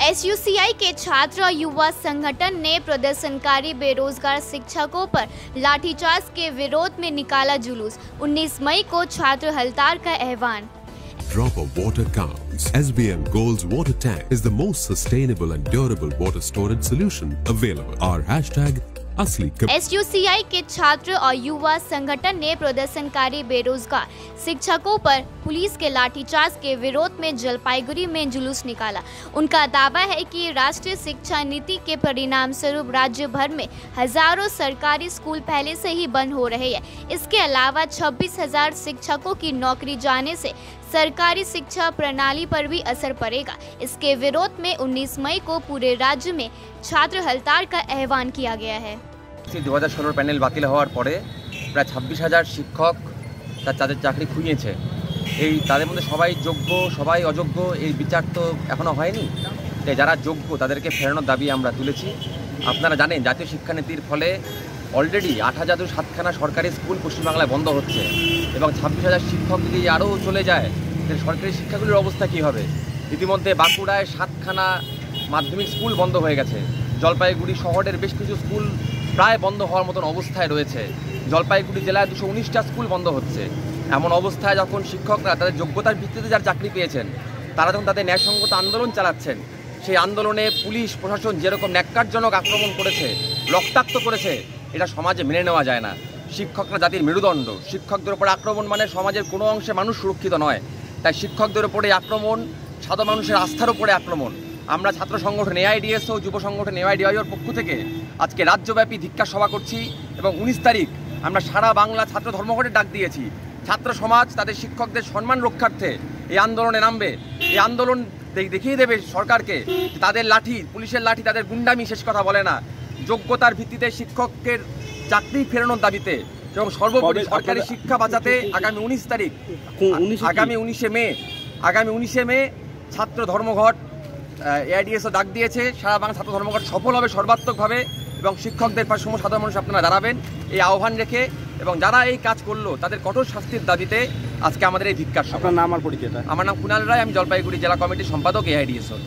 SUCI के छात्र और युवा संगठन ने प्रदर्शनकारी बेरोजगार शिक्षकों पर लाठीचार्ज के विरोध में निकाला जुलूस। 19 मई को छात्र हड़ताल का आह्वान। Drop of water counts. SBM Gold's water tank is the most sustainable and durable water storage solution available. Our hashtag असली। एसयूसीआई के छात्र और युवा संगठन ने प्रदर्शनकारी बेरोजगार शिक्षकों पर पुलिस के लाठीचार्ज के विरोध में जलपाईगुड़ी में जुलूस निकाला। उनका दावा है कि राष्ट्रीय शिक्षा नीति के परिणाम स्वरूप राज्य भर में हजारों सरकारी स्कूल पहले से ही बंद हो रहे हैं। इसके अलावा 26,000 शिक्षकों की नौकरी जाने से सरकारी शिक्षा प्रणाली पर भी असर पड़ेगा। इसके विरोध में 19 मई को पूरे राज्य में छात्र हड़ताल का आह्वान किया गया है। 2016 প্যানেল বাতিল হওয়ার পরে প্রায় 26,000 শিক্ষক তাদের চাকরি খুইয়েছে। এই তাদের মধ্যে সবাই যোগ্য সবাই অযোগ্য এই বিচার তো এখনো হয়নি। তাই যারা যোগ্য তাদেরকে ফেরানোর দাবি আমরা তুলেছি। আপনারা জানেন জাতীয় শিক্ষানীতির ফলে অলরেডি 8,007খানা সরকারি স্কুল পশ্চিমবাংলায় বন্ধ হচ্ছে এবং 26,000 শিক্ষক যদি আরও চলে যায় তাহলে সরকারি শিক্ষাগুলির অবস্থা কী হবে। ইতিমধ্যে বাঁকুড়ায় 7খানা মাধ্যমিক স্কুল বন্ধ হয়ে গেছে। জলপাইগুড়ি শহরের বেশ কিছু স্কুল প্রায় বন্ধ হওয়ার মতন অবস্থায় রয়েছে। জলপাইগুড়ি জেলায় 219টা স্কুল বন্ধ হচ্ছে। এমন অবস্থায় যখন শিক্ষকরা তাদের যোগ্যতার ভিত্তিতে যারা চাকরি পেয়েছেন তারা যখন তাদের ন্যায়সঙ্গত আন্দোলন চালাচ্ছেন, সেই আন্দোলনে পুলিশ প্রশাসন যেরকম ন্যাক্কারজনক আক্রমণ করেছে, রক্তাক্ত করেছে, এটা সমাজে মেনে নেওয়া যায় না। শিক্ষকরা জাতির মেরুদণ্ড। শিক্ষকদের উপরে আক্রমণ মানে সমাজের কোনো অংশে মানুষ সুরক্ষিত নয়। তাই শিক্ষকদের উপরে আক্রমণ সাধারণ মানুষের আস্থার উপরে আক্রমণ। আমরা ছাত্র সংগঠন এআইডিএসও যুব সংগঠন এআইডিআইওর পক্ষ থেকে আজকে রাজ্যব্যাপী ধিক্কার সভা করছি এবং 19 তারিখ আমরা সারা বাংলা ছাত্র ধর্মঘটের ডাক দিয়েছি। ছাত্র সমাজ তাদের শিক্ষকদের সম্মান রক্ষার্থে এই আন্দোলনে নামবে। এই আন্দোলন দেখিয়ে দেবে সরকারকে তাদের লাঠি, পুলিশের লাঠি তাদের গুন্ডামি শেষ কথা বলে না। যোগ্যতার ভিত্তিতে শিক্ষকের চাকরি ফেরানোর দাবিতে এবং সর্বোপরি সরকারি শিক্ষা বাঁচাতে আগামী 19 তারিখ আগামী 19শে মে ছাত্র ধর্মঘট এআইডিএসও ডাক দিয়েছে। সারা বাংলা ছাত্র ধর্মঘট সফল হবে সর্বাত্মকভাবে এবং শিক্ষকদের পাশে সাধারণ মানুষ আপনারা দাঁড়াবেন এই আহ্বান রেখে এবং যারা এই কাজ করলো তাদের কঠোর শাস্তির দাবিতে আজকে আমাদের এই ধিক্কার সভা। আপনার নাম আর পরিচয়টা? আমার নাম কুণাল রায়, আমি জলপাইগুড়ি জেলা কমিটির সম্পাদক এআইডিএসও।